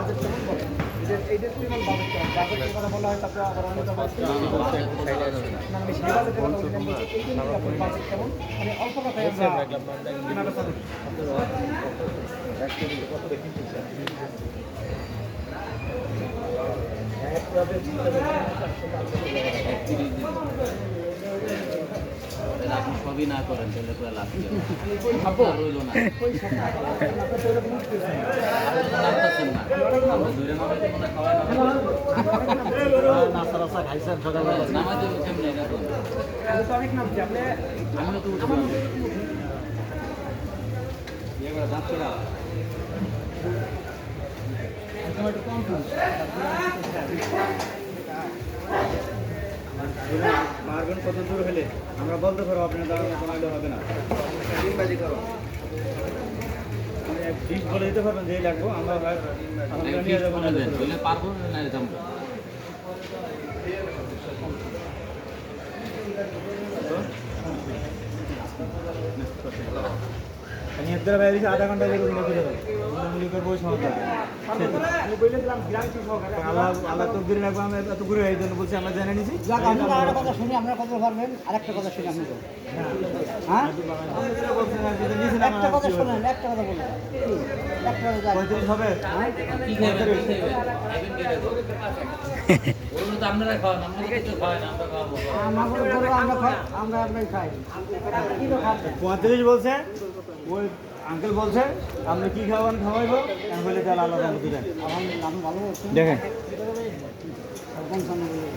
budget কেমন বলেন এইটার পরিমাণ বাজেট কেমন বাজেট কথা বলা হয় তারপরে আবার অন্য না আমি সেই বাজেটের কথা বলছিলাম বলছি এই জন্য আপনার বাজেট কেমন মানে অল্প কথায় আমরা কেনাটা চালু আপনি সবই না করেন তাহলে পুরো লাভ রইল না নামতেছেন না ধরে নাস্তা রাস্তা খাইছেন সকালবেলা নামাজ কেমন এটা তো অনেক নামছি আপনি আমিও তো উঠে যাচ্ছি না মারবেন কত দূর হলে আমরা বলতে পারবো আপনার দ্বারা কমাইলে হবে না ডিশ বলে দিতে পারবেন যে লাগবো আমরা নিয়ে যাবো না বলে পারবো না যাবো নিয়ে বাইরে আধা ঘন্টা লেগে করবো সমস্যা আমি বলে দিলাম গ্রাম কি সহকারে আল্লাহ তো ঘুরে রাখবো আমরা এত ঘুরে এই জন্য বলছি আমরা জেনে নিছি একটা কথা শুনি আপনার কথা পারবেন আর একটা কথা শুনি আপনি হ্যাঁ একটা কথা শুনেন একটা কথা বলুন একটা কথা 35 হবে কি খাবেন ওগুলো তো আপনারা খাওয়ান আমরা কিছু খাওয়াই না আমরা খাওয়াবো আমাদের গরু আমরা খাই আমরা আপনাই খাই 35 বলছে ওই আঙ্কেল বলছে আপনি কি খাওয়ান খাওয়াইবো আমি বলে তাহলে আলাদা দিবেন আমি ভালো বলছি দেখেন পঞ্চান্ন